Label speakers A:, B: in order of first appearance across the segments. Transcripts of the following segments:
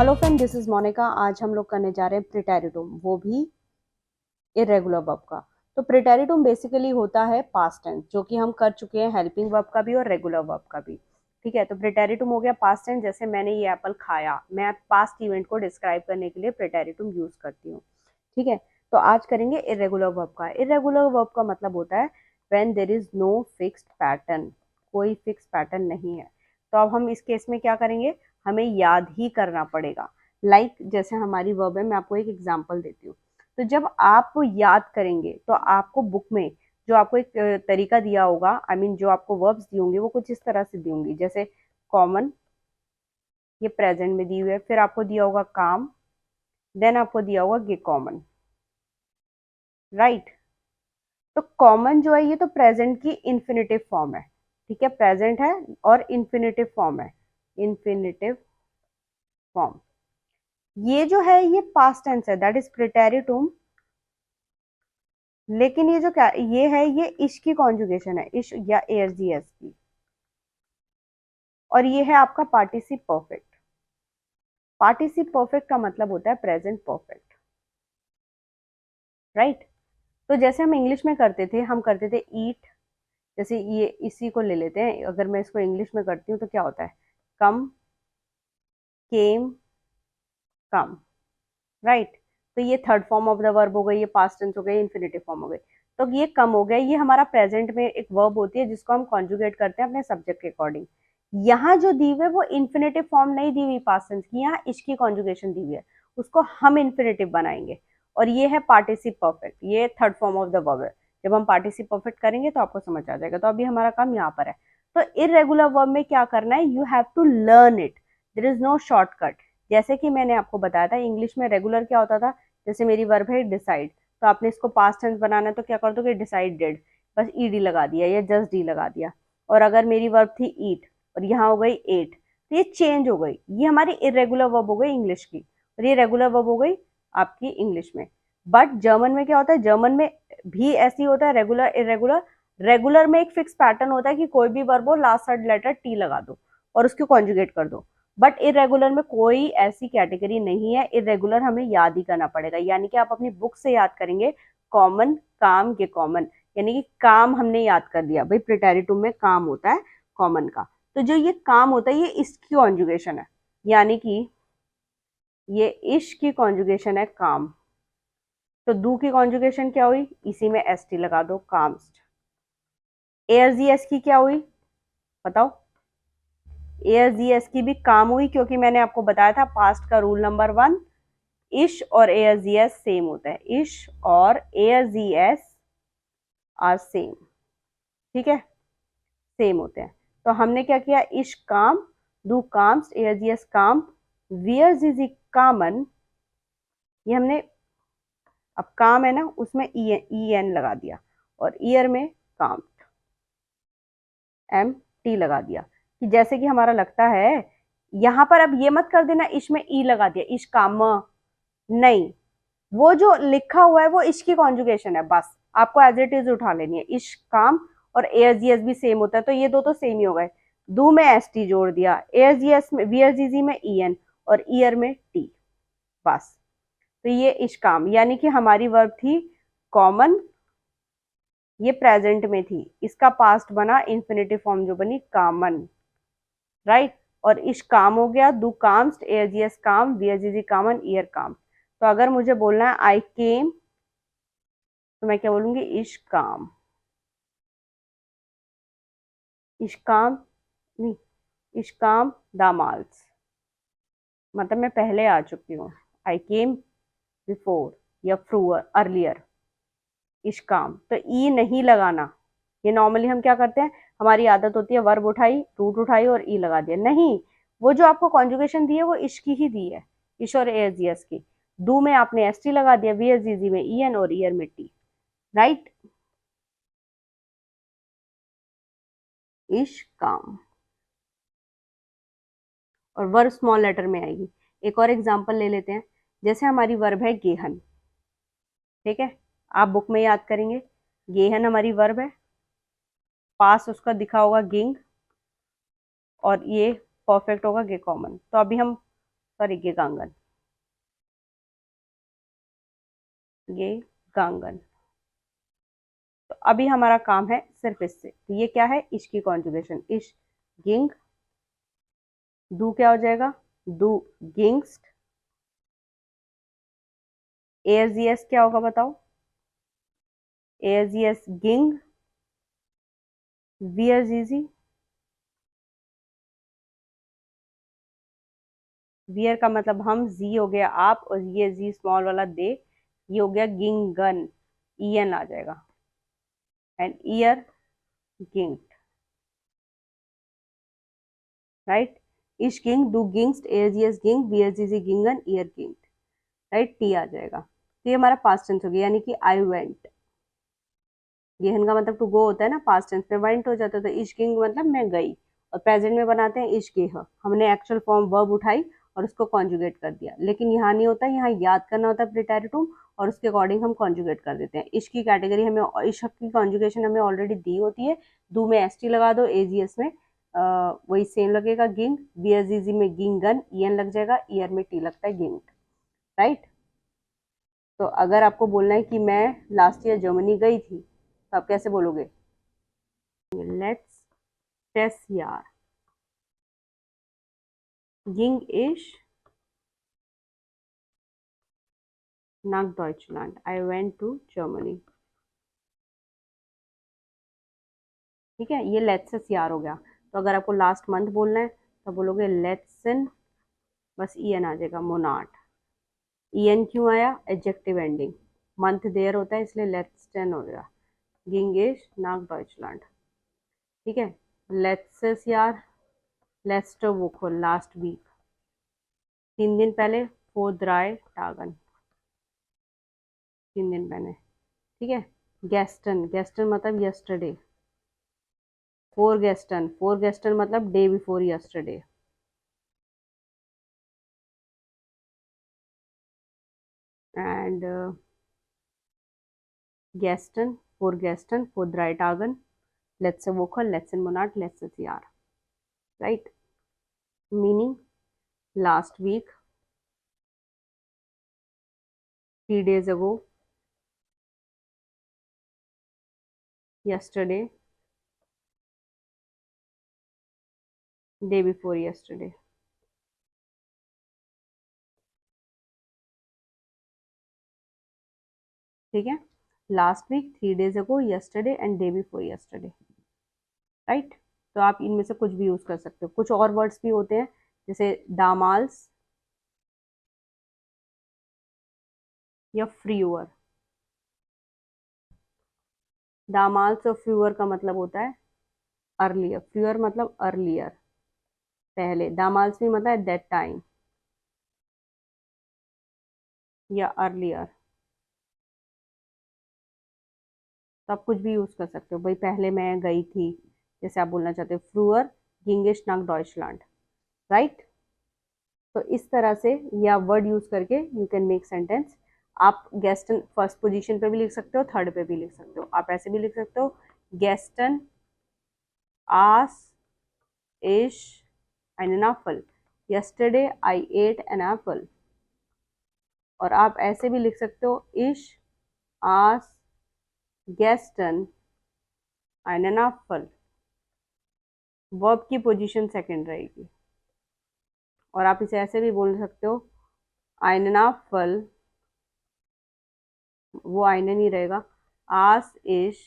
A: Hello friend, this is Monica. आज हम लोग करने जा रहे हैं प्रिटेरिटुम, वो भी इरेगुलर वर्ब का। तो प्रिटेरिटुम बेसिकली होता है पास्ट टेंस, जो कि हम कर चुके हैं हेल्पिंग वर्ब का भी और रेगुलर वर्ब का भी। ठीक है, तो प्रिटेरिटुम हो गया पास्ट टेंस। जैसे मैंने ये एप्पल खाया, मैं पास्ट इवेंट को डिस्क्राइब करने के लिए प्रिटेरिटुम यूज करती हूँ। ठीक है, तो आज करेंगे इरेगुलर वर्ब का। इरेगुलर वर्ब का मतलब होता है when there is no fixed pattern, कोई फिक्स पैटर्न नहीं है। तो अब हम इस केस में क्या करेंगे, हमें याद ही करना पड़ेगा। जैसे हमारी वर्ब है, मैं आपको एक एग्जांपल देती हूँ। तो जब आप याद करेंगे तो आपको बुक में जो आपको एक तरीका दिया होगा, जो आपको वर्ब्स दी होंगी वो कुछ इस तरह से दी होंगी। जैसे कॉमन, ये प्रेजेंट में दी हुई है, फिर आपको दिया होगा काम, देन आपको दिया होगा गे कॉमन, राइट। तो कॉमन जो है ये तो प्रेजेंट की इन्फिनेटिव फॉर्म है। ठीक है, प्रेजेंट है और इन्फिनेटिव फॉर्म है, इन्फिनेटिव फॉर्म। ये जो है ये पास्ट टेंस है, दैट इज प्रिटेरिटुम। लेकिन ये जो क्या ये है, ये इश की कॉन्जुगेशन है, इश या एयरजीएस की। और ये है आपका पार्टिसिप परफेक्ट। पार्टिसिप परफेक्ट का मतलब होता है प्रेजेंट परफेक्ट, राइट। तो जैसे हम इंग्लिश में करते थे, हम करते थे ईट। जैसे ये इसी को ले लेते हैं, अगर मैं इसको इंग्लिश में करती हूँ तो क्या होता है, कम, केम, कम, राइट। तो ये third form of the verb हो गई, ये पास्ट टेंस हो गई, इन्फिनेटिव फॉर्म हो गई। तो ये कम हो गया, ये हमारा प्रेजेंट में एक वर्ब होती है जिसको हम कॉन्जुगेट करते हैं अपने सब्जेक्ट के अकॉर्डिंग। यहाँ जो दी हुई है वो इन्फिनेटिव फॉर्म नहीं दी हुई पास्ट टेंस की, यहाँ इसकी कॉन्जुगेशन दी हुई है, उसको हम इन्फिनेटिव बनाएंगे। और ये है पार्टिसिप परफेक्ट, ये third form of the verb है। जब हम पार्टिसिप परफेक्ट करेंगे तो आपको समझ आ जाएगा। तो अभी हमारा काम यहाँ पर है। तो इररेगुलर वर्ब में क्या करना है, you have to learn it, there is no shortcut. जैसे कि मैंने आपको बताया था, इंग्लिश में रेगुलर क्या होता था, जैसे मेरी वर्ब है डिसाइड, तो आपने इसको पास्ट टेंस बनाना है तो क्या कर दोगे, डिसाइडेड, बस ईडी लगा दिया या जस्ट डी लगा दिया। और अगर मेरी वर्ब थी ईट और यहाँ हो गई एट, तो ये चेंज हो गई, ये हमारी इरेगुलर वर्ब हो गई इंग्लिश की, और ये रेगुलर वर्ब हो गई आपकी इंग्लिश में। बट जर्मन में क्या होता है, जर्मन में भी ऐसी होता है रेगुलर इरेगुलर। रेगुलर में एक फिक्स पैटर्न होता है कि कोई भी वर्ब हो लास्ट थर्ड लेटर टी लगा दो और उसको कॉन्जुगेट कर दो। बट इरेगुलर में कोई ऐसी कैटेगरी नहीं है, इरेगुलर हमें याद ही करना पड़ेगा। यानी कि आप अपनी बुक से याद करेंगे कॉमन, काम के कॉमन, यानी कि काम हमने याद कर लिया भाई, प्रिटेरिटुम में काम होता है कॉमन का। तो जो ये काम होता है ये इसकी कॉन्जुगेशन है, यानी कि ये इश की कॉन्जुगेशन है काम। तो डू की कॉन्जुगेशन क्या हुई, इसी में एस टी लगा दो, काम्स्ट। एयर जी एस की क्या हुई बताओ, एयर जी एस की भी काम हुई, क्योंकि मैंने आपको बताया था पास्ट का रूल नंबर 1, इश और एयर जी एस सेम होता है, इश और air G S R same. ठीक है, सेम होते हैं। तो हमने क्या किया, इश काम, do calms, air G S काम, वियर जी कामन, ये हमने, अब काम है ना उसमें ई एन लगा दिया, और ईयर में काम, एम टी लगा दिया। कि जैसे कि हमारा लगता है यहां पर, अब ये मत कर देना इश में ई लगा दिया, इश काम, नहीं, वो जो लिखा हुआ है वो इश की कॉन्जुगेशन है, बस आपको एज इट इज उठा लेनी है। इश काम और एयर जी एस भी सेम होता है, तो ये दो तो सेम ही हो गए। डू में एस टी जोड़ दिया, एयर जी एस में, वीयर जी जी में ई एन, और ईयर में टी, बस। तो ये इश काम, यानी कि हमारी वर्ब थी कॉमन, ये प्रेजेंट में थी, इसका पास्ट बना इन्फिनेटिव फॉर्म जो बनी कामन, राइट। और इश काम हो गया, do calms, air G S काम, वीयर जी जी कामन, ईयर काम। तो अगर मुझे बोलना है आई केम, तो मैं क्या बोलूंगी, इश काम, इश काम, नहीं, इश काम दामाल्स, मतलब मैं पहले आ चुकी हूँ, आई केम बिफोर या फ्रूअर अर्लियर, इश काम। तो ई नहीं लगाना, ये नॉर्मली हम क्या करते हैं, हमारी आदत होती है वर्ब उठाई, रूट उठाई और ई लगा दिया, नहीं, वो जो आपको कॉन्जुगेशन दी है वो इश की ही दी है, इश और एयर जी एस की। डू में आपने एस टी लगा दिया, वी एस जी जी में ई एन, और ईयर में टी, राइट। इश काम, और वर्ब स्मॉल लेटर में आएगी। एक और एग्जांपल ले लेते हैं, जैसे हमारी वर्ब है गेहन। ठीक है, आप बुक में याद करेंगे, गेहन हमारी वर्ब है, पास उसका दिखा होगा गिंग, और ये परफेक्ट होगा गे कॉमन। तो अभी हम सॉरी गेगांगन, गेगांगन। तो अभी हमारा काम है सिर्फ इससे। तो ये क्या है, इश की कॉन्जुगेशन, इश गिंग, दू क्या हो जाएगा, दू गिंग्स्ट, एस क्या होगा बताओ, एस गिंग, वियर जीजी, वियर का मतलब हम, जी हो गया आप, और ये जी स्मॉल वाला दे, ये हो गया गिंगन, ईएन आ जाएगा, एंड ईयर गिंग, राइट। इश गिंग, डू गिंग्स्ट, एस गिंग, वियर जीजी गिंगन, ईयर गिंग, राइट, टी आ जाएगा। तो ये हमारा पास्ट टेंस हो गया, यानी कि आई वेंट, गेहन का मतलब टू गो होता है ना, पास्ट टेंस में वेंट हो जाता है, तो इश गिंग मतलब मैं गई, और प्रेजेंट में बनाते हैं इश गेह, हमने एक्चुअल फॉर्म वर्ब उठाई और उसको कॉन्जुगेट कर दिया। लेकिन यहाँ नहीं होता, यहाँ याद करना होता है प्रिटेरिटुम, और उसके अकॉर्डिंग हम कॉन्जुगेट कर देते हैं। इश की कैटेगरी हमें, इश की कॉन्जुगेशन हमें ऑलरेडी दी होती है, दू में एस टी लगा दो, एजीएस में वही सेम लगेगा, गिंग, बीएसजीजी में गिंगन, ईएन लग जाएगा, ईयर में टी लगता है, गिंग, राइट। तो अगर आपको बोलना है कि मैं लास्ट ईयर जर्मनी गई थी, तो आप कैसे बोलोगे, लेट्स टेस्ट यार, ging ich nach Deutschland, I went to Germany। ठीक है, ये लेट्स यार हो गया। तो अगर आपको लास्ट मंथ बोलना है तो बोलोगे लेट्सन, बस ईएन आ जाएगा, मोनाट, ईएन क्यों आया, एडजेक्टिव एंडिंग, मंथ देयर होता है इसलिए लेट्सन हो गया, गिंगेश नाग डॉइचलैंड। ठीक है, लेट्स यार, लेस्टो वोको, लास्ट वीक, 3 दिन पहले, फोद्राय टागन, 3 दिन पहले। ठीक है, गेस्टन, गेस्टन मतलब यस्टरडे, फोर गेस्टन मतलब डे बिफोर यस्टरडे, एंड गेस्टन, फोर ड्राइटागन, लेट्स वोकल, लेट्स मोनाट, लेट्स यार, right. Meaning, last week, 3 days ago, yesterday, day before yesterday। ठीक है, last week, 3 days ago, yesterday and day before yesterday, right. तो आप इनमें से कुछ भी यूज कर सकते हो। कुछ और वर्ड्स भी होते हैं, जैसे दामाल्स या फ्रीवर। दामाल्स और फ्रीवर का मतलब होता है अर्लियर, फ्रीवर मतलब अर्लियर, पहले, दामाल्स भी मतलब एट दैट टाइम या अर्लियर। तो आप कुछ भी यूज कर सकते हो, भाई पहले मैं गई थी, जैसे आप बोलना चाहते हो फ्रूअर गिंगिश नाक डॉइचलैंड, राइट। तो इस तरह से या वर्ड यूज करके यू कैन मेक सेंटेंस। आप गेस्टन फर्स्ट पोजीशन पे भी लिख सकते हो, थर्ड पे भी लिख सकते हो, आप ऐसे भी लिख सकते हो, गेस्टन आस इश an apple, yesterday I ate an apple. और आप ऐसे भी लिख सकते हो, इश आस गेस्टन एन एप्पल, वर्ब की पोजीशन सेकंड रहेगी। और आप इसे ऐसे भी बोल सकते हो, आइनना फल, वो आइनन ही रहेगा, आस इश,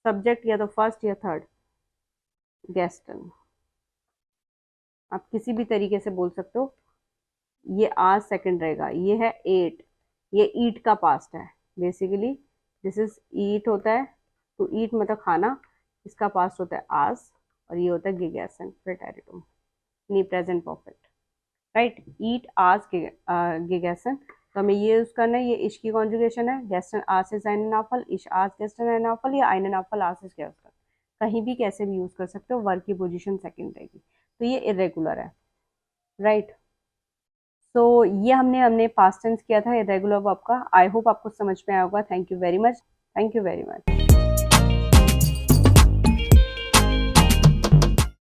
A: सब्जेक्ट या तो फर्स्ट या थर्ड, गेस्टन। आप किसी भी तरीके से बोल सकते हो। ये आज सेकंड रहेगा, ये है एट, ये ईट का पास्ट है बेसिकली, दिस इज ईट होता है, तो ईट मतलब खाना, इसका पास्ट होता है आज, और ये होता है गिगैसन प्रेटेरिटुम, नी प्रेजेंट परफेक्ट, राइट। ईट आज गिगैसन, तो हमें ये यूज करना है, ये इश की कॉन्जुगेशन है, गेस्टन आज से नाफल, इश आज गेस्टन नाफल, या आइन नाफल आज से गेस्टन, कहीं भी कैसे भी यूज कर सकते हो, वर्क की पोजीशन सेकंड रहेगी। तो ये इरेगुलर है, राइट। तो ये हमने हमने पास्ट टेंस किया था इरेगुलर वर्ब का। आई होप आपको समझ में आया होगा। Thank you very much, thank you very much.